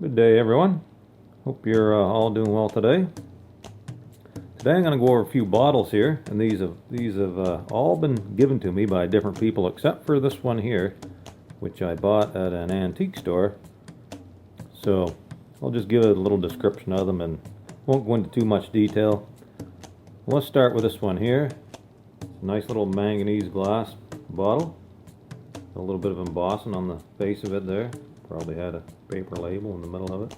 Good day, everyone. Hope you're all doing well today. Today I'm going to go over a few bottles here, and these have all been given to me by different people except for this one here, which I bought at an antique store. So I'll just give a little description of them and won't go into too much detail. Let's start with this one here. It's a nice little manganese glass bottle. A little bit of embossing on the face of it there. Probably had a paper label in the middle of it.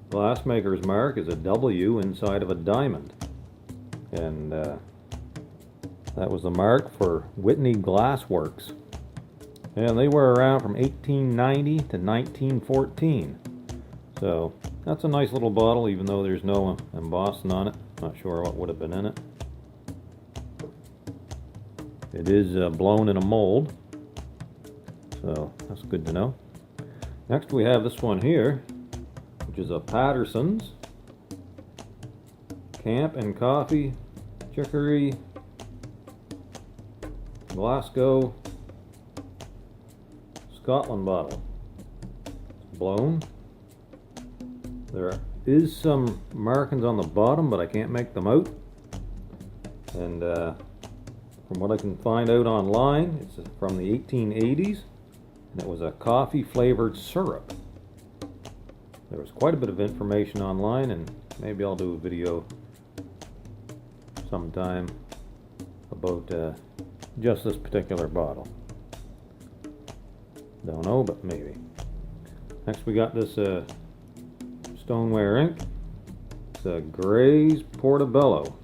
Glassmaker's mark is a W inside of a diamond. And that was the mark for Whitney Glass Works. And they were around from 1890 to 1914. So that's a nice little bottle, even though there's no embossing on it. Not sure what would have been in it. It is blown in a mold. So that's good to know. Next we have this one here, which is a Paterson's Camp and Coffee Chicory Glasgow Scotland bottle. It's blown. There is some markings on the bottom, but I can't make them out. And from what I can find out online, it's from the 1880s. And it was a coffee flavored syrup. There was quite a bit of information online, and maybe I'll do a video sometime about just this particular bottle. Don't know, but maybe. Next we got this Stoneware Ink. It's a Gray's Portobello.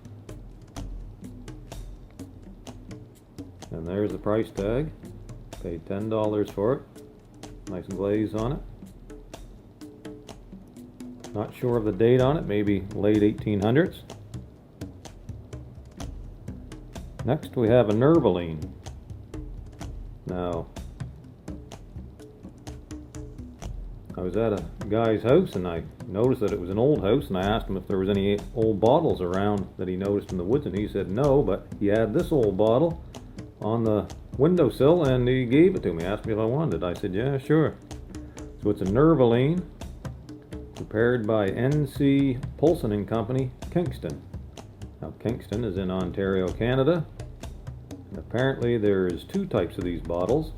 And there's the price tag. Paid $10 for it. Nice glaze on it. Not sure of the date on it, maybe late 1800s. Next we have a Neriline. Now, I was at a guy's house and I noticed that it was an old house, and I asked him if there was any old bottles around that he noticed in the woods, and he said no, but he had this old bottle on the windowsill and he gave it to me. Asked me if I wanted it. I said yeah, sure. So it's a Neriline prepared by N.C. Polson and Company, Kingston. Now Kingston is in Ontario, Canada, and apparently there's two types of these bottles.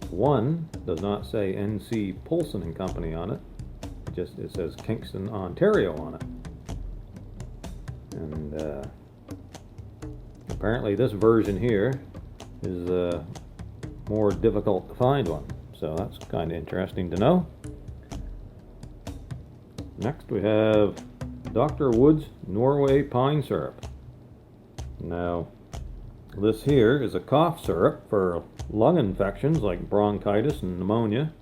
One does not say N.C. Polson and Company on it. It says Kingston, Ontario on it. And apparently this version here is more difficult to find one, so that's kind of interesting to know. Next we have Dr. Wood's Norway Pine Syrup. Now this here is a cough syrup for lung infections like bronchitis and pneumonia.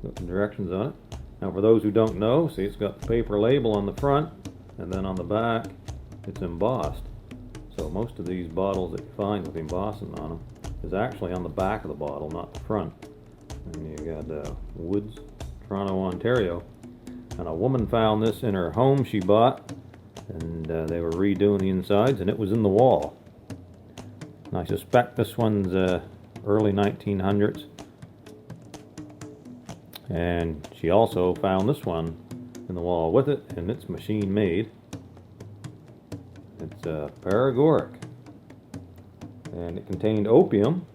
Got some directions on it. Now for those who don't know, see, it's got the paper label on the front, and then on the back it's embossed. So most of these bottles that you find with embossing on them is actually on the back of the bottle, not the front. And you got Woods, Toronto, Ontario. And a woman found this in her home she bought, and they were redoing the insides, and it was in the wall. And I suspect this one's early 1900s. And she also found this one in the wall with it, and it's machine made. It's Paragoric, and it contained opium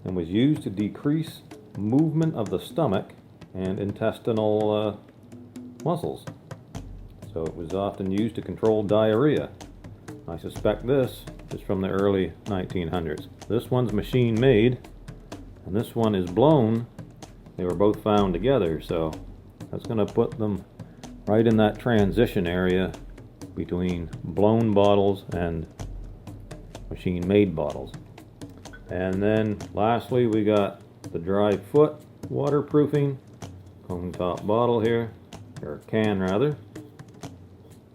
and was used to decrease movement of the stomach and intestinal muscles. So it was often used to control diarrhea. I suspect this is from the early 1900s. This one's machine made, and this one is blown. They were both found together, so that's going to put them right in that transition area between blown bottles and machine-made bottles. And then lastly we got the Dri Foot waterproofing cone top bottle here, or can rather.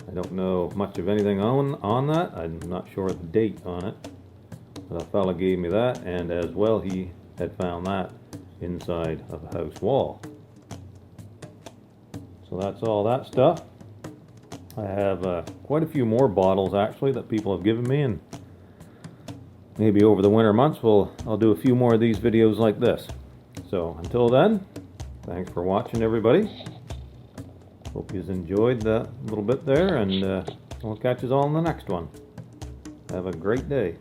I don't know much of anything on that. I'm not sure of the date on it, but a fella gave me that, and as well he had found that inside of a house wall. So that's all that stuff. I have quite a few more bottles actually that people have given me, and maybe over the winter months I'll do a few more of these videos like this. So until then, thanks for watching, everybody. Hope you enjoyed that little bit there, and we'll catch us all in the next one. Have a great day.